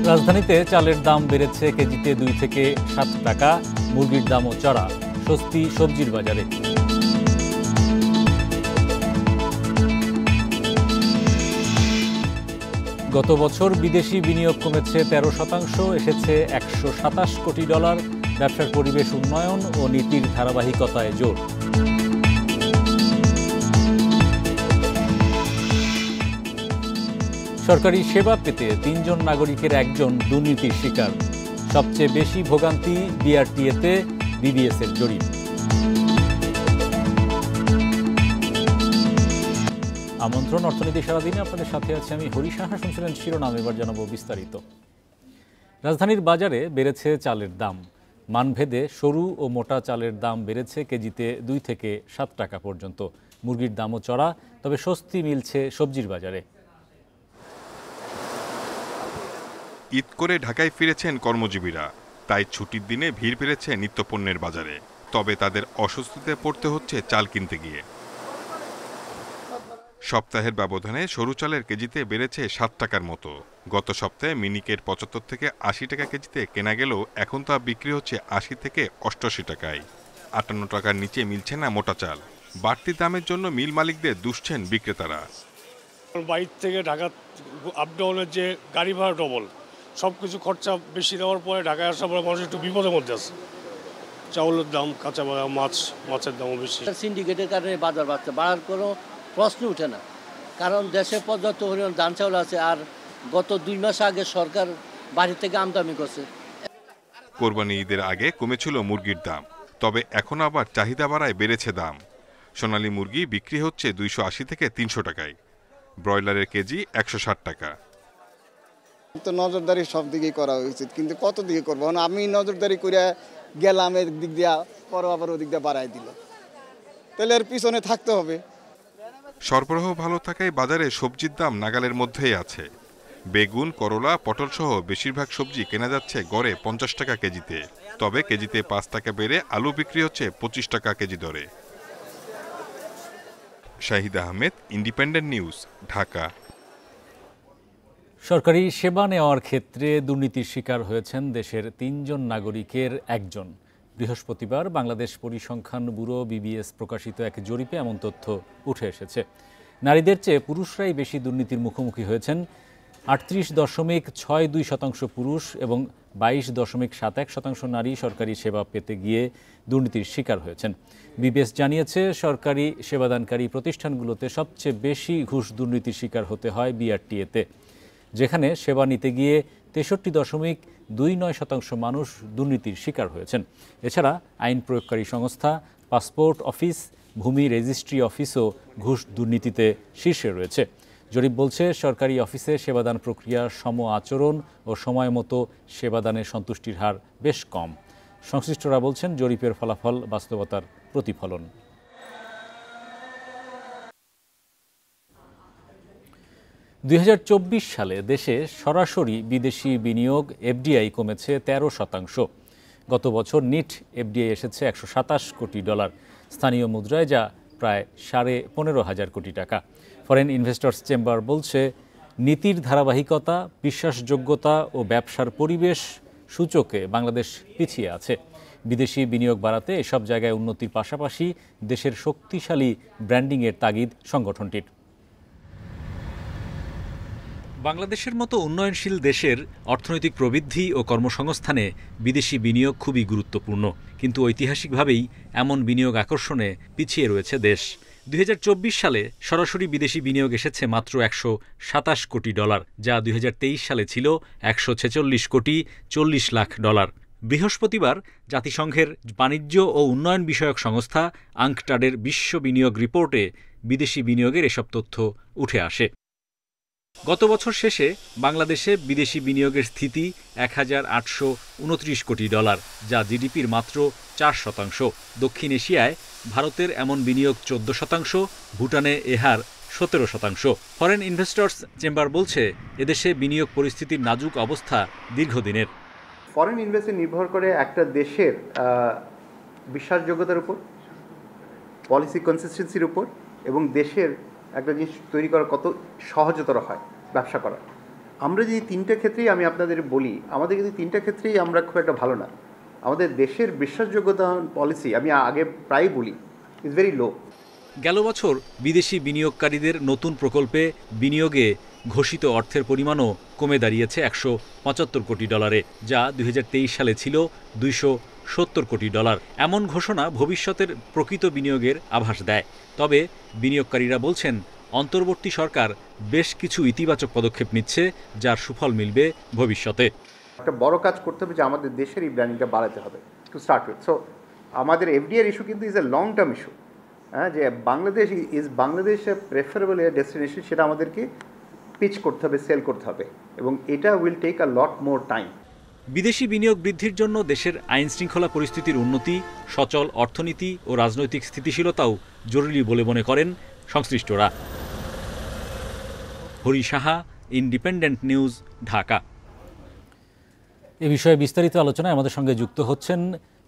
রাজধানীতে চালের দাম বেড়েছে কেজিতে 2 থেকে 7 টাকা, মুরগির দামও চড়া, স্বস্তি সবজির বাজারে। গত বছর বিদেশি বিনিয়োগ কমেছে 13%, এসেছে $127 কোটি। ব্যবসার পরিবেশ উন্নয়ন ও নীতির ধারাবাহিকতায় জোর। সরকারি সেবা পেতে 3 জন নাগরিকের 1 জন দুর্নীতির শিকার। সবচেয়ে বেশি ভোগান্তি বিআরটিএতে, বিবিএসের জরিপ। আমন্ত্রণ অর্থনীতি সারাদিনে, আপনাদের সাথে আছে আমি হরি সাহা। শুনছিলেন শিরোনাম, এবার জানাবো বিস্তারিত। রাজধানীর বাজারে বেড়েছে চালের দাম। মানভেদে সরু ও মোটা চালের দাম বেড়েছে কেজিতে 2 থেকে 7 টাকা পর্যন্ত। মুরগির দামও চড়া, তবে স্বস্তি মিলছে সবজির বাজারে। ঈদ করে ঢাকায় ফিরেছেন কর্মজীবীরা, তাই ছুটির দিনে ভিড় বেড়েছে নিত্যপণ্যের বাজারে। তবে তাদের অস্বস্তিতে পড়তে হচ্ছে চাল কিনতে গিয়ে। সপ্তাহের ব্যবধানে সরু চালের কেজিতে বেড়েছে 7 টাকার মতো। গত সপ্তাহে মিনিকেট 75 থেকে 80 টাকা কেজিতে কেনা গেলেও এখন তা বিক্রি হচ্ছে 80 থেকে 88 টাকায়। 58 টাকার নিচে মিলছে না মোটা চাল। বাড়তি দামের জন্য মিল মালিকদের দুষছেন বিক্রেতারা। বাইরে থেকে ঢাকা আপ ডাউনের যে গাড়ি ভাড়া ডবল, সব কিছু খরচা বেশি দেওয়ার পরে ঢাকায় আসার পরে মানুষ একটু বিপদের মধ্যে আছে। চাউলের দাম, কাঁচা মাছের দামও বেশি। সিন্ডিকেটের কারণে বাজার বাড়ার কোনো প্রশ্ন উঠে না, কারণ দেশে পর্যাপ্ত পরিমাণ ধান চাউল আছে। আর গত 2 মাস আগে সরকার বাড়ি থেকে আমদানি করছে। কোরবানি ঈদের আগে কমেছিল মুরগির দাম, তবে এখন আবার চাহিদা বাড়ায় বেড়েছে দাম। সোনালী মুরগি বিক্রি হচ্ছে 280 থেকে 300 টাকায়, ব্রয়লারের কেজি 160 টাকা। তো নজরদারি সব দিকেই করা উচিত, কিন্তু কত দিকে করবো? আমি নজরদারি করে গেলাম এর দিক দিয়া, পরে আবার ওদিক দিয়ে বাড়াই দিল, তাহলে এর পিছনে থাকতে হবে। সরবরাহ ভালো থাকায় বাজারে সবজির দাম নাগালের মধ্যেই আছে। বেগুন, করলা, পটল সহ বেশিরভাগ সবজি কেনা যাচ্ছে গড়ে 50 টাকা কেজিতে। তবে কেজিতে 5 টাকা বেড়ে আলু বিক্রি হচ্ছে 25 টাকা কেজি দরে। Shahid Ahmed, independent news, Dhaka. সরকারি সেবা নেওয়ার ক্ষেত্রে দুর্নীতির শিকার হয়েছেন দেশের 3 জন নাগরিকের 1 জন। বৃহস্পতিবার বাংলাদেশ পরিসংখ্যান ব্যুরো বিবিএস প্রকাশিত এক জরিপে এমন তথ্য উঠে এসেছে। নারীদের চেয়ে পুরুষরাই বেশি দুর্নীতির মুখোমুখি হয়েছেন। 38.62% পুরুষ এবং 22.71% নারী সরকারি সেবা পেতে গিয়ে দুর্নীতির শিকার হয়েছেন। বিবিএস জানিয়েছে, সরকারি সেবাদানকারী প্রতিষ্ঠানগুলোতে সবচেয়ে বেশি ঘুষ দুর্নীতির শিকার হতে হয় বিআরটিএতে, যেখানে সেবা নিতে গিয়ে 63.29% মানুষ দুর্নীতির শিকার হয়েছেন। এছাড়া আইন প্রয়োগকারী সংস্থা, পাসপোর্ট অফিস, ভূমি রেজিস্ট্রি অফিসও ঘুষ দুর্নীতিতে শীর্ষে রয়েছে। জরিপ বলছে, সরকারি অফিসে সেবাদান প্রক্রিয়া, সম আচরণ ও সময় মতো সেবাদানের সন্তুষ্টির হার বেশ কম। সংশ্লিষ্টরা বলছেন, জরিপের ফলাফল বাস্তবতার প্রতিফলন। $2024 সালে দেশে সরাসরি বিদেশি বিনিয়োগ এফডিআই কমেছে 13%। গত বছর নিট এফডিআই এসেছে $127 কোটি, স্থানীয় মুদ্রায় যা প্রায় 15,500 কোটি টাকা। ফরেন ইনভেস্টর্স চেম্বার বলছে, নীতির ধারাবাহিকতা, বিশ্বাসযোগ্যতা ও ব্যবসার পরিবেশ সূচকে বাংলাদেশ পিছিয়ে আছে। বিদেশি বিনিয়োগ বাড়াতে এসব জায়গায় উন্নতির পাশাপাশি দেশের শক্তিশালী ব্র্যান্ডিংয়ের তাগিদ সংগঠনটির। বাংলাদেশের মতো উন্নয়নশীল দেশের অর্থনৈতিক প্রবৃদ্ধি ও কর্মসংস্থানে বিদেশি বিনিয়োগ খুবই গুরুত্বপূর্ণ, কিন্তু ঐতিহাসিকভাবেই এমন বিনিয়োগ আকর্ষণে পিছিয়ে রয়েছে দেশ। 2024 সালে সরাসরি বিদেশি বিনিয়োগ এসেছে মাত্র $127 কোটি, যা 2023 সালে ছিল $146 কোটি 40 লাখ। বৃহস্পতিবার জাতিসংঘের বাণিজ্য ও উন্নয়ন বিষয়ক সংস্থা আঙ্কটাডের বিশ্ব বিনিয়োগ রিপোর্টে বিদেশি বিনিয়োগের এসব তথ্য উঠে আসে। গত বছর শেষে বাংলাদেশে বিদেশি বিনিয়োগের স্থিতি $1,829 কোটি, যা জিডিপির মাত্র 4%। দক্ষিণ এশিয়ায় ভারতের এমন বিনিয়োগ 14%, ভুটানে এ হার 17%। ফরেন ইনভেস্টর্স চেম্বার বলছে, এদেশে বিনিয়োগ পরিস্থিতির নাজুক অবস্থা দীর্ঘদিনের। ফরেন ইনভেস্টমেন্ট নির্ভর করে একটা দেশের বিশ্বাসযোগ্যতার উপর, পলিসি কনসিস্টেন্সির উপর, এবং দেশের একটা জিনিস তৈরি করা কত সহজতর হয় ব্যবসা করা। আমরা যে তিনটা ক্ষেত্রেই আমি আপনাদের বলি, আমাদের কিন্তু তিনটা ক্ষেত্রেই আমরা খুব একটা ভালো না। আমাদের দেশের বিশ্বাসযোগ্যতা পলিসি আমি আগে প্রায় বলি ইজ ভেরি লো। গেল বছর বিদেশি বিনিয়োগকারীদের নতুন প্রকল্পে বিনিয়োগে ঘোষিত অর্থের পরিমাণও কমে দাঁড়িয়েছে $175 কোটি, যা 2023 সালে ছিল $270 কোটি। এমন ঘোষণা ভবিষ্যতের প্রকৃত বিনিয়োগের আভাস দেয়। তবে বিনিয়োগকারীরা বলছেন অন্তর্বর্তী সরকার বেশ কিছু ইতিবাচক পদক্ষেপ নিচ্ছে, যার সুফল মিলবে ভবিষ্যতে। একটা বড় কাজ করতে হবে যে আমাদের দেশের এই ব্র্যান্ডিংটা বাড়াতে হবে টু স্টার্ট উইথ। সো আমাদের এফডিআই ইস্যু কিন্তু is a long term issue. হ্যাঁ, যে বাংলাদেশ প্রেফারেবল ডেস্টিনেশন, সেটা আমাদেরকে পিচ করতে হবে, সেল করতে হবে, এবং এটা will take a lot more time. বিদেশি বিনিয়োগ বৃদ্ধির জন্য দেশের আইন শৃঙ্খলা পরিস্থিতির উন্নতি, সচল অর্থনীতি ও রাজনৈতিক স্থিতিশীলতাও জরুরি বলে মনে করেন সংশ্লিষ্টরা। Hari Saha, independent news, Dhaka. এ বিষয়ে বিস্তারিত আলোচনায় আমাদের সঙ্গে যুক্ত হচ্ছেন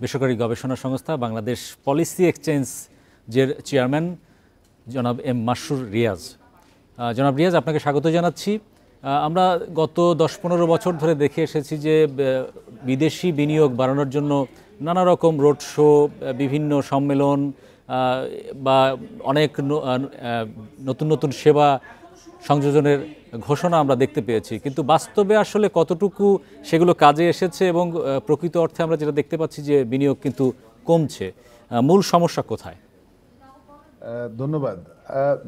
বেসরকারি গবেষণা সংস্থা বাংলাদেশ পলিসি এক্সচেঞ্জের চেয়ারম্যান জনাব এম মাসরুর রিয়াজ। জনাব রিয়াজ, আপনাকে স্বাগত জানাচ্ছি। আমরা গত 10-15 বছর ধরে দেখে এসেছি যে বিদেশি বিনিয়োগ বাড়ানোর জন্য নানা রকম রোড শো, বিভিন্ন সম্মেলন বা অনেক নতুন নতুন সেবা সংযোজনের ঘোষণা আমরা দেখতে পেয়েছি, কিন্তু বাস্তবে আসলে কতটুকু সেগুলো কাজে এসেছে এবং প্রকৃত অর্থে আমরা যেটা দেখতে পাচ্ছি যে বিনিয়োগ কিন্তু কমছে, মূল সমস্যা কোথায়? ধন্যবাদ।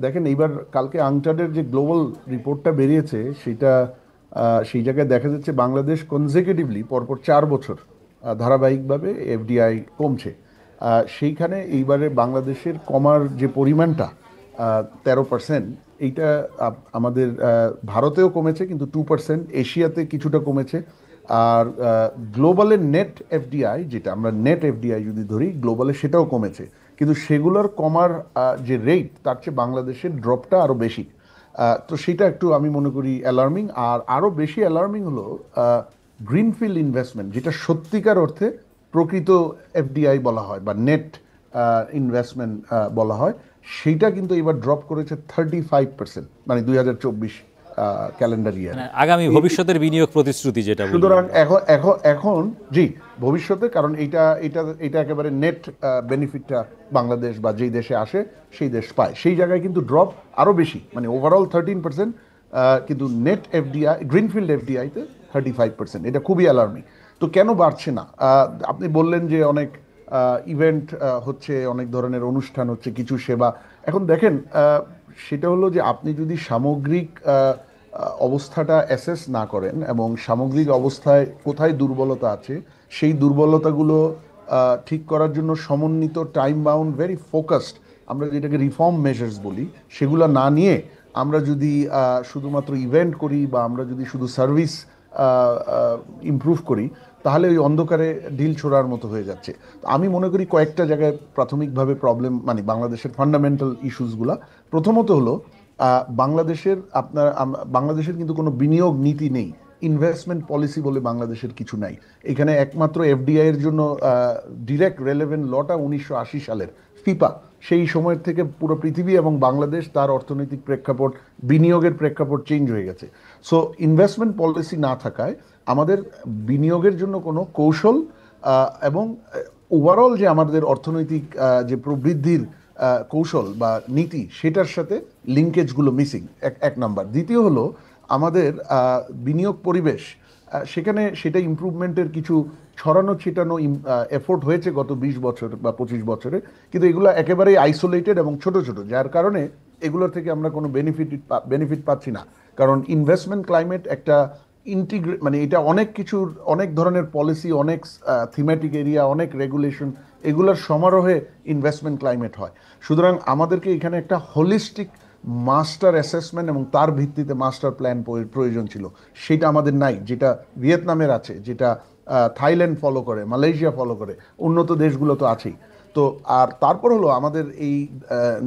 দেখেন, এইবার কালকে আংটাডের যে গ্লোবাল রিপোর্টটা বেরিয়েছে সেই জায়গায় দেখা যাচ্ছে বাংলাদেশ কনজিকিউটিভলি পরপর 4 বছর ধারাবাহিকভাবে এফডিআই কমছে। সেইখানে এইবারে বাংলাদেশের কমার যে পরিমাণটা 13%, এইটা আমাদের ভারতেও কমেছে কিন্তু 2%, এশিয়াতে কিছুটা কমেছে। আর গ্লোবালের নেট এফডিআই, যেটা আমরা নেট এফডিআই যদি ধরি গ্লোবালে, সেটাও কমেছে, কিন্তু সেগুলোর কমার যে রেট তার চেয়ে বাংলাদেশের ড্রপটা আরও বেশি। তো সেটা একটু আমি মনে করি অ্যালার্মিং। আর আরও বেশি অ্যালার্মিং হলো গ্রিনফিল্ড ইনভেস্টমেন্ট, যেটা সত্যিকার অর্থে প্রকৃত এফডিআই বলা হয় বা নেট ইনভেস্টমেন্ট বলা হয়, সেইটা কিন্তু এবার ড্রপ করেছে 35%, মানে 2024 ক্যালেন্ডার ইয়ার, আগামী ভবিষ্যতের বিনিয়োগ প্রতিশ্রুতি যেটা। সুতরাং এখন জি ভবিষ্যতে, কারণ এটা একেবারে নেট বেনিফিটটা বাংলাদেশ বা যেই দেশে আসে সেই দেশ পায়, সেই জায়গায় কিন্তু ড্রপ আরও বেশি, মানে ওভারঅল 13%, কিন্তু নেট এফডিআই, গ্রিনফিল্ড এফডিআইতে 35%। এটা খুবই অ্যালার্মিং। তো কেন বাড়ছে না? আপনি বললেন যে অনেক ইভেন্ট হচ্ছে, অনেক ধরনের অনুষ্ঠান হচ্ছে, কিছু সেবা। এখন দেখেন, সেটা হলো যে আপনি যদি সামগ্রিক অবস্থাটা অ্যাসেস না করেন এবং সামগ্রিক অবস্থায় কোথায় দুর্বলতা আছে, সেই দুর্বলতাগুলো ঠিক করার জন্য সমন্বিত, টাইম বাউন্ড, ভেরি ফোকাসড, আমরা যেটাকে রিফর্ম মেজার্স বলি, সেগুলো না নিয়ে আমরা যদি শুধুমাত্র ইভেন্ট করি বা আমরা যদি শুধু সার্ভিস ইমপ্রুভ করি, তাহলে ওই অন্ধকারে ঢিল ছোড়ার মতো হয়ে যাচ্ছে। আমি মনে করি কয়েকটা জায়গায় প্রাথমিকভাবে প্রবলেম, মানে বাংলাদেশের ফান্ডামেন্টাল ইস্যুসগুলা। প্রথমত হলো বাংলাদেশের কিন্তু কোনো বিনিয়োগ নীতি নেই, ইনভেস্টমেন্ট পলিসি বলে বাংলাদেশের কিছু নাই। এখানে একমাত্র এফডিআই এর জন্য ডিরেক্ট রেলেভেন্ট লটা 1980 সালের ফিপা, সেই সময়ের থেকে পুরো পৃথিবী এবং বাংলাদেশ তার অর্থনৈতিক প্রেক্ষাপট, বিনিয়োগের প্রেক্ষাপট চেঞ্জ হয়ে গেছে। সো ইনভেস্টমেন্ট পলিসি না থাকায় আমাদের বিনিয়োগের জন্য কোনো কৌশল এবং ওভারঅল যে আমাদের অর্থনৈতিক যে প্রবৃদ্ধির কৌশল বা নীতি, সেটার সাথে লিঙ্কেজগুলো মিসিং, এক নাম্বার। দ্বিতীয় হলো আমাদের বিনিয়োগ পরিবেশ, সেখানে সেটা ইমপ্রুভমেন্টের কিছু ছড়ানো ছিটানো এফোর্ট হয়েছে গত 20 বছর বা 25 বছরে, কিন্তু এগুলো একেবারেই আইসোলেটেড এবং ছোট ছোট, যার কারণে এগুলোর থেকে আমরা কোনো বেনিফিট পাচ্ছি না। কারণ ইনভেস্টমেন্ট ক্লাইমেট একটা মানে এটা অনেক কিছুর, অনেক ধরনের পলিসি, অনেক থিমেটিক এরিয়া, অনেক রেগুলেশন, এগুলোর সমারোহে ইনভেস্টমেন্ট ক্লাইমেট হয়। সুতরাং আমাদেরকে এখানে একটা হোলিস্টিক মাস্টার অ্যাসেসমেন্ট এবং তার ভিত্তিতে মাস্টার প্ল্যান প্রয়োজন ছিল, সেটা আমাদের নাই, যেটা ভিয়েতনামের আছে, যেটা থাইল্যান্ড ফলো করে, মালয়েশিয়া ফলো করে, উন্নত দেশগুলো তো আছেই। তো আর তারপর হলো আমাদের এই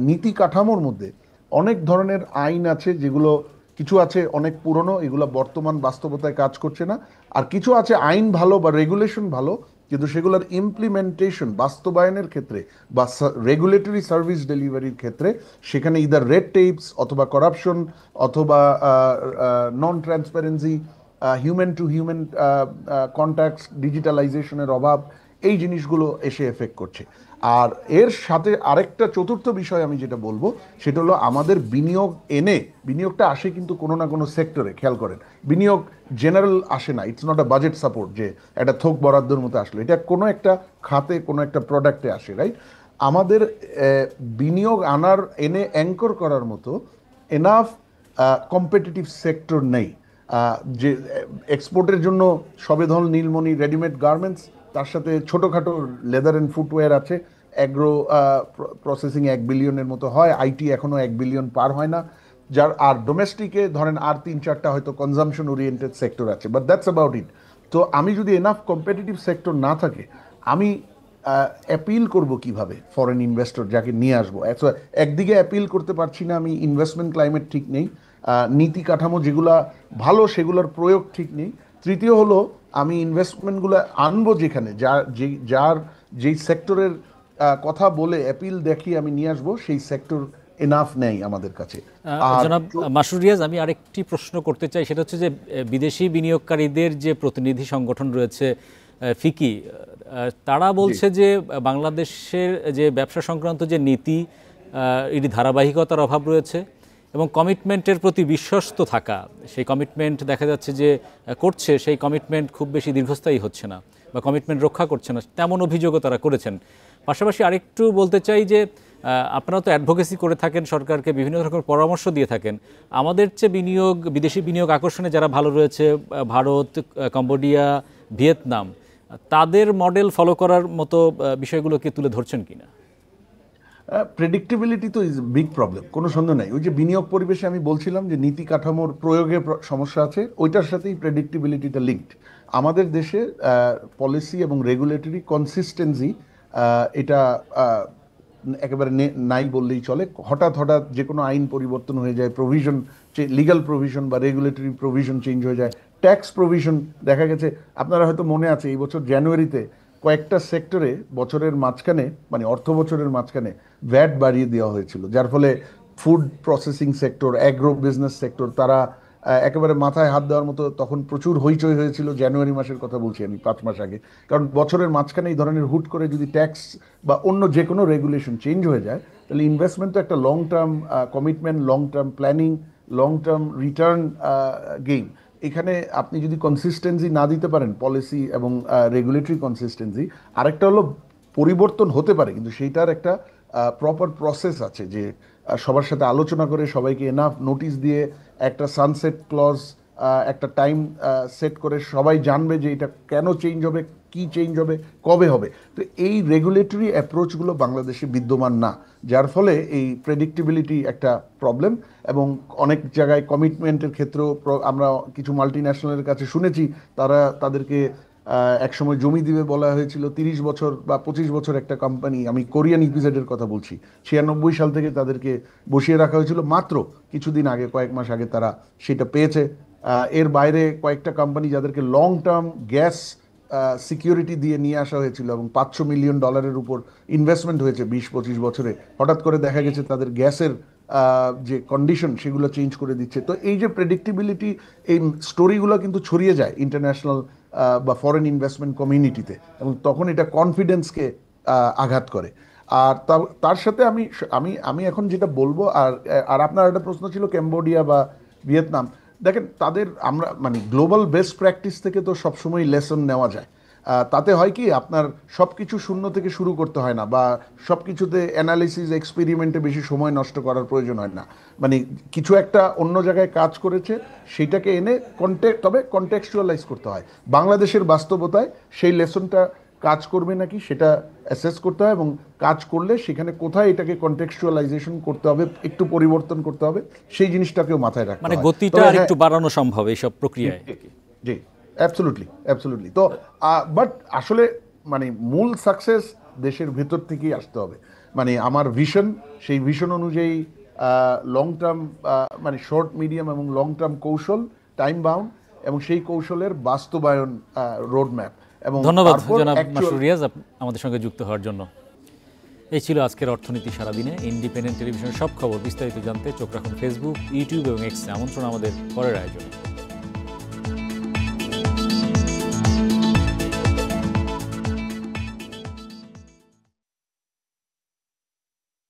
নীতি কাঠামোর মধ্যে অনেক ধরনের আইন আছে, যেগুলো কিছু আছে অনেক পুরনো, এগুলো বর্তমান বাস্তবতায় কাজ করছে না, আর কিছু আছে আইন ভালো বা রেগুলেশন ভালো, কিন্তু সেগুলোর ইমপ্লিমেন্টেশন বাস্তবায়নের ক্ষেত্রে বা রেগুলেটরি সার্ভিস ডেলিভারির ক্ষেত্রে সেখানে ইদার রেড টেপস অথবা করাপশন অথবা non transparency, human to human contacts, ডিজিটালাইজেশনের অভাব, এই জিনিসগুলো এসে এফেক্ট করছে। আর এর সাথে আরেকটা চতুর্থ বিষয় আমি যেটা বলবো সেটা হলো আমাদের বিনিয়োগটা আসে কিন্তু কোনো না কোনো সেক্টরে। খেয়াল করেন, বিনিয়োগ জেনারেল আসে না, it's not a budget support যে একটা থোক বরাদ্দর মতো আসলো, এটা কোনো একটা খাতে কোনো একটা প্রোডাক্টে আসে, রাইট? আমাদের বিনিয়োগ এনে অ্যাঙ্কর করার মতো এনাফ কম্পিটিটিভ সেক্টর নেই। যে এক্সপোর্টের জন্য সবেধন নীলমণি রেডিমেড গার্মেন্টস, তার সাথে ছোটোখাটো লেদার অ্যান্ড ফুটওয়্যার আছে, অ্যাগ্রো প্রসেসিং 1 বিলিয়নের মতো হয়, আইটি এখনও 1 বিলিয়ন পার হয় না, যার আর ডোমেস্টিকে ধরেন আর 3-4টা হয়তো কনজামশন ওরিয়েন্টেড সেক্টর আছে, বাট দ্যাটস অ্যাবাউট ইট। তো আমি যদি এনাফ কম্পিটিটিভ সেক্টর না থাকে, আমি অ্যাপিল করব কিভাবে ফরেন ইনভেস্টর যাকে নিয়ে আসবো? একদিকে অ্যাপিল করতে পারছি না, আমি ইনভেস্টমেন্ট ক্লাইমেট ঠিক নেই, নীতি কাঠামো যেগুলা ভালো সেগুলোর প্রয়োগ ঠিক নেই। তৃতীয় হলো আমি ইনভেস্টমেন্টগুলো আনবো যেখানে যেই সেক্টরের কথা বলে অ্যাপিল দেখিয়ে আমি নিয়ে আসবো, সেই সেক্টর এনাফ নেই আমাদের কাছে। জনাব মাসুদ রিয়াজ, আমি আরেকটি প্রশ্ন করতে চাই, সেটা হচ্ছে যে বিদেশি বিনিয়োগকারীদের যে প্রতিনিধি সংগঠন রয়েছে ফিকি, তারা বলছে যে বাংলাদেশের যে ব্যবসা সংক্রান্ত যে নীতি, এর ধারাবাহিকতার অভাব রয়েছে এবং কমিটমেন্টের প্রতি বিশ্বস্ত থাকা, সেই কমিটমেন্ট দেখা যাচ্ছে যে করছে, সেই কমিটমেন্ট খুব বেশি দীর্ঘস্থায়ী হচ্ছে না বা কমিটমেন্ট রক্ষা করছে না, তেমন অভিযোগও তারা করেছেন। পাশাপাশি আরেকটু বলতে চাই যে আপনারা তো অ্যাডভোকেসি করে থাকেন, সরকারকে বিভিন্ন রকমের পরামর্শ দিয়ে থাকেন, আমাদের চেয়ে বিদেশি বিনিয়োগ আকর্ষণে যারা ভালো রয়েছে, ভারত, কম্বোডিয়া, ভিয়েতনাম, তাদের মডেল ফলো করার মতো বিষয়গুলোকে তুলে ধরছেন কিনা? প্রেডিক্টেবিলিটি তো ইজ বিগ প্রবলেম, কোনো সন্দেহ নাই। ওই যে বিনিয়োগ পরিবেশে আমি বলছিলাম যে নীতি কাঠামোর প্রয়োগে সমস্যা আছে, ওইটার সাথেই প্রেডিক্টেবিলিটিটা লিঙ্কড। আমাদের দেশে পলিসি এবং রেগুলেটরি কনসিস্টেন্সি এটা একেবারে নাই বললেই চলে। হঠাৎ যে কোনো আইন পরিবর্তন হয়ে যায়, প্রভিশন, লিগাল প্রভিশন বা রেগুলেটরি প্রভিশন চেঞ্জ হয়ে যায়, ট্যাক্স প্রভিশন দেখা গেছে। আপনারা হয়তো মনে আছে এই বছর জানুয়ারিতে কয়েকটা সেক্টরে বছরের মাঝখানে, মানে অর্থ বছরের মাঝখানে ভ্যাট বাড়িয়ে দেওয়া হয়েছিল, যার ফলে food processing sector, agro business sector, তারা একেবারে মাথায় হাত দেওয়ার মতো তখন প্রচুর হইচই হয়েছিল। জানুয়ারি মাসের কথা বলছি আমি, 5 মাস আগে। কারণ বছরের মাঝখানে এই ধরনের হুট করে যদি ট্যাক্স বা অন্য যে কোনো রেগুলেশন চেঞ্জ হয়ে যায়, তাহলে ইনভেস্টমেন্ট তো একটা long term commitment, long term planning, long term return gain. এখানে আপনি যদি কনসিস্টেন্সি না দিতে পারেন, পলিসি এবং রেগুলেটরি কনসিস্টেন্সি, আরেকটা হলো পরিবর্তন হতে পারে কিন্তু সেইটার একটা প্রপার প্রসেস আছে, যে সবার সাথে আলোচনা করে সবাইকে এনাফ নোটিশ দিয়ে একটা সানসেট ক্লজ, একটা টাইম সেট করে সবাই জানবে যে এটা কেন চেঞ্জ হবে, কি চেঞ্জ হবে, কবে হবে। তো এই রেগুলেটরি অ্যাপ্রোচগুলো বাংলাদেশে বিদ্যমান না, যার ফলে এই প্রেডিক্টেবিলিটি একটা প্রবলেম। এবং অনেক জায়গায় কমিটমেন্টের ক্ষেত্রেও আমরা কিছু মাল্টি ন্যাশনালের কাছে শুনেছি তাদেরকে একসময় জমি দিবে বলা হয়েছিল, 30 বছর বা 25 বছর একটা কোম্পানি, আমি কোরিয়ান ইপিজেডের কথা বলছি, 96 সাল থেকে তাদেরকে বসিয়ে রাখা হয়েছিল, মাত্র কিছুদিন আগে, কয়েক মাস আগে তারা সেটা পেয়েছে। এর বাইরে কয়েকটা কোম্পানি যাদেরকে লং টার্ম গ্যাস সিকিউরিটি দিয়ে নিয়ে আসা হয়েছিল এবং $500 মিলিয়ন উপর ইনভেস্টমেন্ট হয়েছে 20-25 বছরে, হঠাৎ করে দেখা গেছে তাদের গ্যাসের যে কন্ডিশন সেগুলো চেঞ্জ করে দিচ্ছে। তো এই যে প্রেডিক্টেবিলিটি, এই স্টোরিগুলো কিন্তু ছড়িয়ে যায় ইন্টারন্যাশনাল বা ফরেন ইনভেস্টমেন্ট কমিউনিটিতে, এবং তখন এটা কনফিডেন্সকে আঘাত করে। আর তার সাথে আমি এখন যেটা বলবো, আর আপনার একটা প্রশ্ন ছিল ক্যাম্বোডিয়া বা ভিয়েতনাম, দেখেন আমরা মানে গ্লোবাল বেস্ট প্র্যাকটিস থেকে তো সবসময় লেসন নেওয়া যায়। তাতে হয় কি, আপনার সব কিছু শূন্য থেকে শুরু করতে হয় না, বা সব কিছুতে অ্যানালিসিস এক্সপেরিমেন্টে বেশি সময় নষ্ট করার প্রয়োজন হয় না। মানে কিছু একটা অন্য জায়গায় কাজ করেছে, সেটাকে এনে তবে কনটেক্সচুয়ালাইজ করতে হয়। বাংলাদেশের বাস্তবতায় সেই লেসনটা কাজ করবে নাকি সেটা অ্যাসেস করতে হয়, এবং কাজ করলে সেখানে কোথায় এটাকে কনটেক্সচুয়ালাইজেশন করতে হবে, একটু পরিবর্তন করতে হবে, সেই জিনিসটাকেও মাথায় রাখতে হবে। মানে গতিটা আরেকটু বাড়ানো সম্ভব এইসব প্রক্রিয়ায়। জি, অ্যাবসলিউটলি। তো বাট আসলে মানে মূল সাকসেস দেশের ভেতর থেকেই আসতে হবে। মানে আমার ভিশন, সেই ভিশন অনুযায়ী লং টার্ম, মানে শর্ট, মিডিয়াম এবং লং টার্ম কৌশল, টাইম বাউন্ড, এবং সেই কৌশলের বাস্তবায়ন রোড ম্যাপ, এবং ধন্যবাদ তারপর জনাব actual- মাসরুর রিয়াজ আমাদের সঙ্গে যুক্ত হওয়ার জন্য। এই ছিল আজকের অর্থনীতি সারাদিনে। ইন্ডিপেন্ডেন্ট টেলিভিশনের সব খবর বিস্তারিত জানতে চোখ রাখুন ফেসবুক, ইউটিউব এবং এক্সে। আমন্ত্রণ আমাদের পরের আয়োজনে।